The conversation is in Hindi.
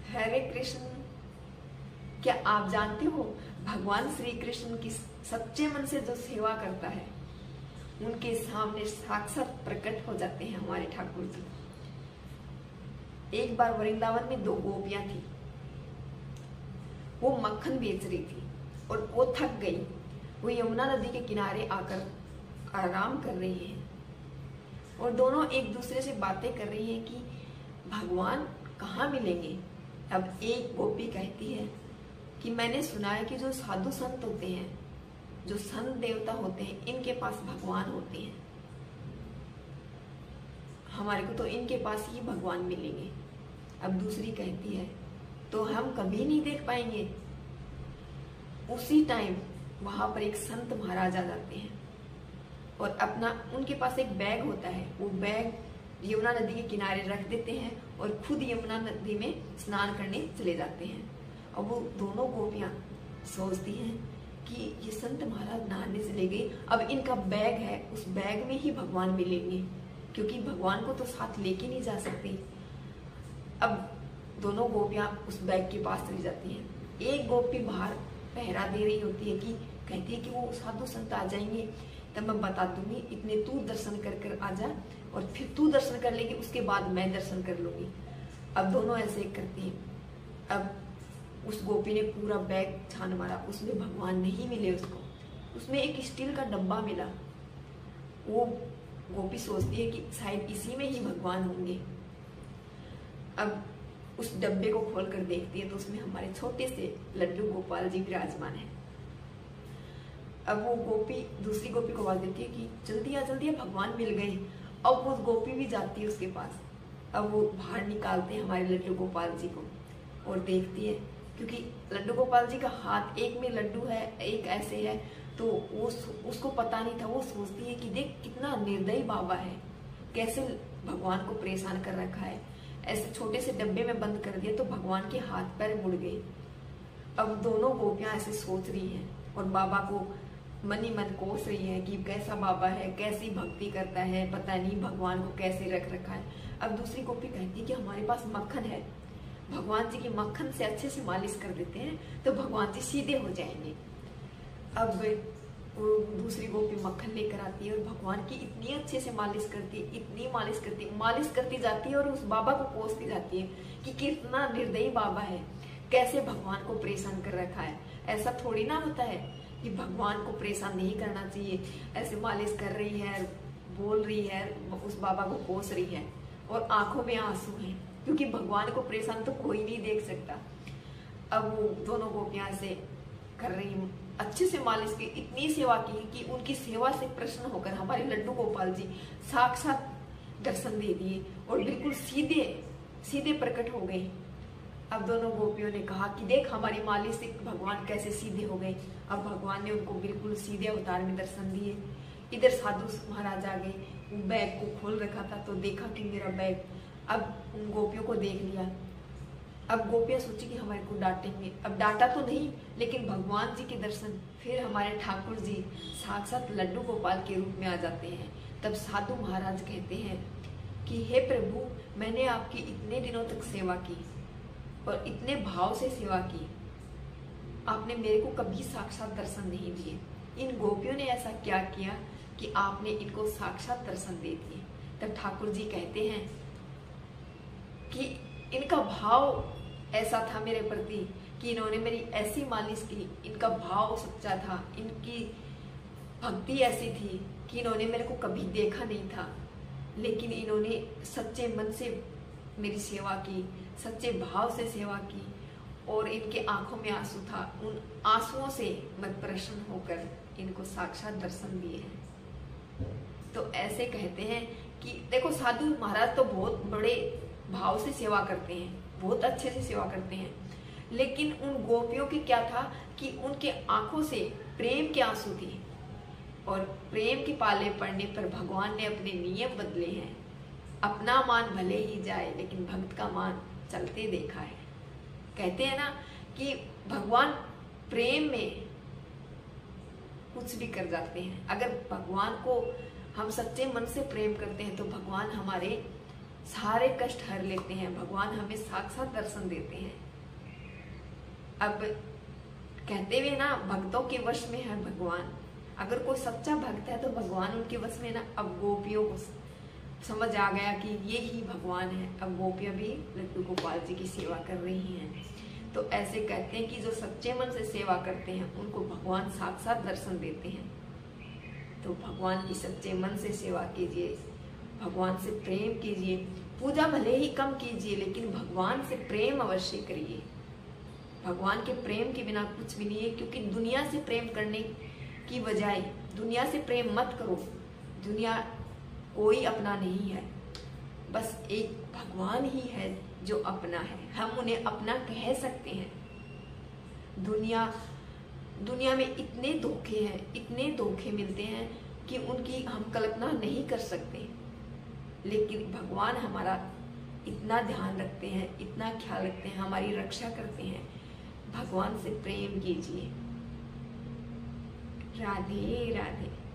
हरे कृष्ण। क्या आप जानते हो भगवान श्री कृष्ण की सच्चे मन से जो सेवा करता है उनके सामने साक्षात प्रकट हो जाते हैं हमारे ठाकुर जी। एक बार वृंदावन में 2 गोपियां थी। वो मक्खन बेच रही थी और वो थक गई। वो यमुना नदी के किनारे आकर आराम कर रही है और दोनों एक दूसरे से बातें कर रही हैं कि भगवान कहाँ मिलेंगे। अब एक गोपी कहती है कि मैंने सुना है कि जो साधु संत होते हैं, जो संत देवता होते हैं, इनके पास भगवान होते हैं। हमारे को तो इनके पास ही भगवान मिलेंगे। अब दूसरी कहती है तो हम कभी नहीं देख पाएंगे। उसी टाइम वहां पर एक संत महाराज आ जाते हैं और अपना उनके पास एक बैग होता है। वो बैग यमुना नदी के किनारे रख देते हैं और खुद यमुना नदी में स्नान करने चले जाते हैं। अब वो दोनों गोपियां सोचती हैं कि ये संत महाराज नहाने चले गए, अब इनका बैग है, उस बैग में ही भगवान मिलेंगे, क्योंकि भगवान को तो साथ लेके नहीं जा सकते। अब दोनों गोपियां उस बैग के पास चली जाती हैं। एक गोपी बाहर पहरा दे रही होती है कि कहती है कि वो साधु संत आ जाएंगे तब मैं बता दूंगी, इतने तू दर्शन कर आ जा और फिर तू दर्शन कर लेगी, उसके बाद मैं दर्शन कर लूंगी। अब दोनों ऐसे करती हैं। अब उस गोपी ने पूरा बैग छान मारा, उसमें भगवान नहीं मिले उसको। उसमें एक स्टील का डब्बा मिला। वो गोपी सोचती है कि शायद इसी में ही भगवान होंगे। अब उस डब्बे को खोल कर देखती है तो उसमें हमारे छोटे से लड्डू गोपाल जी विराजमान है। अब वो गोपी दूसरी गोपी को आवाज देती है कि जल्दी आ भगवान मिल गए। अब वो गोपी भी जाती है उसके पास। अब वो बाहर निकालते हैं हमारे लड्डू गोपाल जी को और देखती है, क्योंकि लड्डू गोपाल जी का हाथ एक में लड्डू है, एक ऐसे है, तो वो उसको पता नहीं था। वो सोचती है कि देख कितना निर्दयी बाबा है, कैसे भगवान को परेशान कर रखा है, ऐसे छोटे से डब्बे में बंद कर दिया तो भगवान के हाथ पैर मुड़ गए। अब दोनों गोपियां ऐसे सोच रही हैं और बाबा को मन ही मन कोस रही है कि कैसा बाबा है, कैसी भक्ति करता है, पता नहीं भगवान को कैसे रख रखा है। अब दूसरी गोपी कहती है कि हमारे पास मक्खन है, भगवान जी की मक्खन से अच्छे से मालिश कर देते हैं तो भगवान जी सीधे हो जाएंगे। अब वो दूसरी गोपी मक्खन लेकर आती है और भगवान की इतनी अच्छे से मालिश करती है, इतनी मालिश करती जाती है और उस बाबा को कोसती जाती है कि कितना निर्दयी बाबा है, कैसे भगवान को परेशान कर रखा है। ऐसा थोड़ी ना होता है कि भगवान को परेशान नहीं करना चाहिए। ऐसे मालिश कर रही है, बोल रही है, उस बाबा को कोस रही है और आंखों में आंसू हैं, क्योंकि भगवान को परेशान तो कोई नहीं देख सकता। अब वो दोनों गोपियां से कर रही, अच्छे से मालिश की, इतनी सेवा की कि उनकी सेवा से प्रसन्न होकर हमारे लड्डू गोपाल जी साक्षात दर्शन दे दिए और बिल्कुल सीधे प्रकट हो गए। अब दोनों गोपियों ने कहा कि देख हमारी मालिश से भगवान कैसे सीधे हो गए। अब भगवान ने उनको बिल्कुल सीधे अवतार में दर्शन दिए। इधर साधु महाराज आ गए, बैग को खोल रखा था तो देखा कि मेरा बैग। अब उन गोपियों को देख लिया। अब गोपियां सोची कि हमारे को डांटेंगे। अब डांटा तो नहीं, लेकिन भगवान जी के दर्शन, फिर हमारे ठाकुर जी साक्षात लड्डू गोपाल के रूप में आ जाते हैं। तब साधु महाराज कहते हैं कि हे प्रभु, मैंने आपकी इतने दिनों तक सेवा की और इतने भाव से सेवा की, आपने मेरे को कभी साक्षात दर्शन नहीं दिए। इन गोपियों ने ऐसा क्या किया कि आपने इनको साक्षात दर्शन दे दिए। तब ठाकुर जी कहते हैं कि इनका भाव ऐसा था मेरे प्रति कि इन्होंने मेरी ऐसी मालिश की, इनका भाव सच्चा था, इनकी भक्ति ऐसी थी कि इन्होंने मेरे को कभी देखा नहीं था, लेकिन इन्होंने सच्चे मन से मेरी सेवा की, सच्चे भाव से सेवा की और इनके आंखों में आंसू था। उन आंसुओं से मैं प्रसन्न होकर इनको साक्षात दर्शन दिए हैं। तो ऐसे कहते हैं कि देखो साधु महाराज तो बहुत बड़े भाव से सेवा करते हैं, बहुत अच्छे से सेवा करते हैं, लेकिन उन गोपियों की क्या था कि उनके आंखों से प्रेम के आंसू थे और प्रेम के पाले पड़ने पर भगवान ने अपने नियम बदले हैं। अपना मान भले ही जाए लेकिन भक्त का मान चलते देखा है। कहते हैं ना कि भगवान प्रेम में कुछ भी कर जाते हैं। अगर भगवान को हम सच्चे मन से प्रेम करते हैं तो भगवान हमारे सारे कष्ट हर लेते हैं। भगवान हमें साक्षात दर्शन देते हैं। अब कहते हुए ना, भक्तों के वश में है भगवान। अगर कोई सच्चा भक्त है तो भगवान उनके वश में ना। अब गोपियों को समझ आ गया कि ये ही भगवान है। अब गोपियां भी लड्डू गोपाल जी की सेवा कर रही हैं। तो ऐसे कहते हैं कि जो सच्चे मन से सेवा करते हैं उनको भगवान साक्षात दर्शन देते हैं। तो भगवान की सच्चे मन से सेवा कीजिए, भगवान से प्रेम कीजिए। पूजा भले ही कम कीजिए लेकिन भगवान से प्रेम अवश्य करिए। भगवान के प्रेम के बिना कुछ भी नहीं है। क्योंकि दुनिया से प्रेम करने की बजाय दुनिया से प्रेम मत करो। दुनिया कोई अपना नहीं है, बस एक भगवान ही है जो अपना है। हम उन्हें अपना कह सकते हैं। दुनिया में इतने धोखे हैं, इतने धोखे मिलते हैं कि उनकी हम कल्पना नहीं कर सकते। लेकिन भगवान हमारा इतना ध्यान रखते हैं, इतना ख्याल रखते हैं, हमारी रक्षा करते हैं। भगवान से प्रेम कीजिए। राधे राधे।